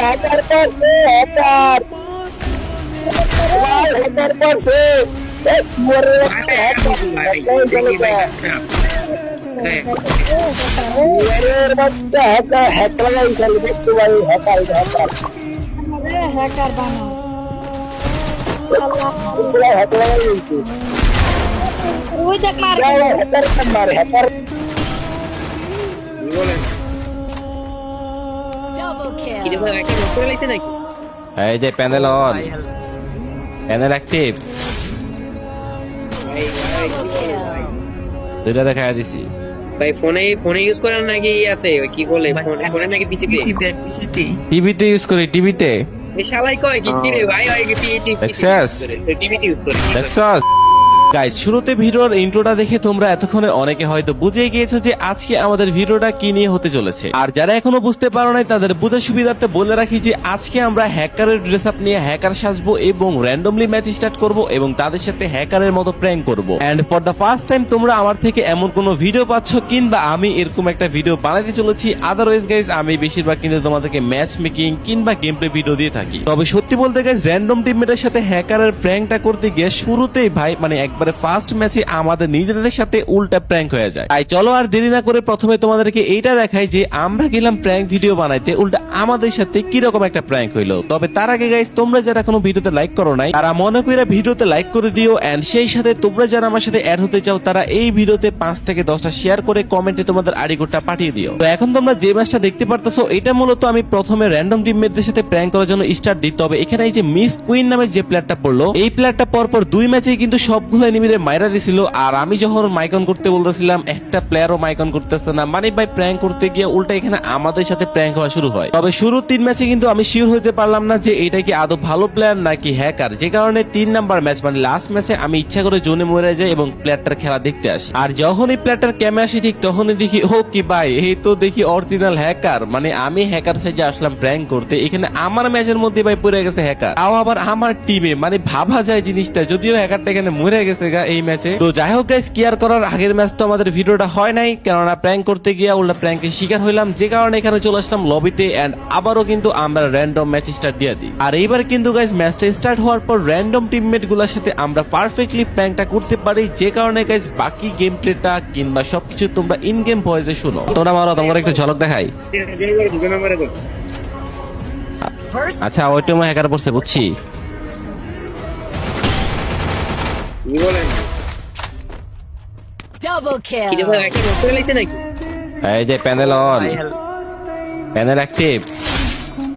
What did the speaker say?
Hacker করছে hacker hacker করছে মরে হ্যাকার হ্যাকার দেখতে ভাই হ্যাকার হ্যাকার হ্যাকার বানাও হ্যাকার ওই দেখ মার হ্যাকার হ্যাকার এই যে প্যানেল অন, প্যানেল অ্যাক্টিভ, দুইটা দেখা দিছি। ভাই ফোনে ইউজ করেন নাকি ইয়াতে কি বলে ফোনে নাকি পিসিতে? টিভিতে ইউজ করি, টিভিতে। এই শালাই কয় কি রে ভাই ওই Access? টিভিতে ইউজ করে দেখছস গাইস, শুরুতে ভিডিওর ইন্ট্রোটা দেখে তোমরা এতক্ষণে অনেকে হয়তো বুঝে গিয়েছো যে আজকে আমাদের ভিডিওটা কি নিয়ে হতে চলেছে। আর যারা এখনো বুঝতে পারো নাই তাদের বুঝার সুবিধার্থে বলে রাখি যে আজকে আমরা হ্যাকারের ড্রেস আপ নিয়ে হ্যাকার সাজবো এবং র্যান্ডমলি ম্যাচ স্টার্ট করব এবং তাদের সাথে হ্যাকারের মতো প্র্যাঙ্ক করব। And for the first time তোমরা আমার থেকে এমন কোনো ভিডিও পাচ্ছ কিংবা আমি এরকম একটা ভিডিও বানাতে চলেছি। আদারওয়াইজ গাইস আমি বেশিরভাগ কিন্তু তোমাদেরকে ম্যাচ মেকিং কিংবা গেম প্লে ভিডিও দিয়ে থাকি। তবে সত্যি বলতে গাইস, র্যান্ডম টিমমেটের সাথে হ্যাকারের প্র্যাঙ্কটা করতে গিয়ে শুরুতেই ভাই মানে একবারে ফার্স্ট ম্যাচে আমাদের নিজেদের সাথে উল্টা প্র্যাঙ্ক হয়ে যায়। তাই চলো আর দেরি না করে প্রথমে তোমাদেরকে এইটা দেখাই যে আমরা গেলাম প্র্যাঙ্ক ভিডিও বানাইতে, উল্টা আমাদের সাথে কিরকম একটা প্র্যাঙ্ক হইলো। তবে তার আগে গাইস, তোমরা যারা এখনো ভিডিওতে লাইক করো নাই তারা মনে করে ভিডিওতে লাইক করে দিও। এন্ড সেই সাথে তোমরা যারা আমার সাথে অ্যাড হতে চাও তারা এই ভিডিওতে 5 থেকে 10টা শেয়ার করে কমেন্টে তোমাদের আইডি কোডটা পাঠিয়ে দিও। তো এখন তোমরা যে ম্যাচটা দেখতে পারতেছো এটা মূলত আমি প্রথমে র্যান্ডম টিমমেটদের সাথে প্র্যাঙ্ক করার জন্য স্টার্ট দিই। তবে এখানে এই যে মিস কুইন নামে যে প্লেয়ারটা পড়লো, এই প্লেয়ারটা পরপর 2 ম্যাচেই কিন্তু সবগুলো এনিমিদের মাইরা দিছিল। আর আমি যখন মাইকন করতে বলতেছিলাম একটা প্লেয়ারও মাইকন করতেছে না, মানে ভাই প্র্যাঙ্ক করতে গিয়ে উল্টা এখানে আমাদের সাথে প্র্যাঙ্ক হওয়া শুরু হয়। তবে শুরুর 3 ম্যাচে কিন্তু আমি শিওর হইতে পারলাম না যে এটা কি আদৌ ভালো প্লেয়ার নাকি হ্যাকার, যে কারণে 3 নাম্বার ম্যাচ মানে লাস্ট ম্যাচে আমি ইচ্ছা করে জোনে মরে যাই এবং প্লেয়ারটার খেলা দেখতে আসি। আর যখনই প্লেয়ারটার ক্যামে আসি ঠিক তখনই দেখি ও কি ভাই, এই তো দেখি অরিজিনাল হ্যাকার। মানে আমি হ্যাকার সাইজে আসলাম প্র্যাঙ্ক করতে, এখানে আমার ম্যাচের মধ্যে ভাই পড়ে গেছে হ্যাকার, তাও আবার আমার টিমে। মানে ভাবা যায় জিনিসটা, যদিও হ্যাকারটা এখানে মরে গেছে গা এই ম্যাচে। তো যাই হোক গাইস, কি আর করার, আগের ম্যাচ তো আমাদের ভিডিওটা হয় নাই, কেননা প্র্যাঙ্ক করতে গিয়ে উল্টা প্র্যাঙ্কের শিকার হইলাম, যে কারণে এখানে চলে আসলাম লবিতে। এন্ড আবারও কিন্তু আমরা র্যান্ডম ম্যাচ স্টার্ট দিয়ে দিই। আর এইবার কিন্তু গাইস ম্যাচটা স্টার্ট হওয়ার পর র্যান্ডম টিমমেট গুলোর সাথে আমরা পারফেক্টলি প্র্যাঙ্কটা করতে পারি, যে কারণে গাইস বাকি গেম প্লেটা কিংবা সবকিছু তোমরা ইন গেম ভয়েসে শুনো। তোমরা মারো, তোমার একটু ঝলক দেখাই। আচ্ছা ওইটা আমার হ্যাকার পড়ছে বুঝছি। কি বলেন ডাবল কি রে কিল ভাই একটা নষ্ট হয়ে গেছে নাকি? এই যে প্যানেল অন, প্যানেল অ্যাক্টিভ,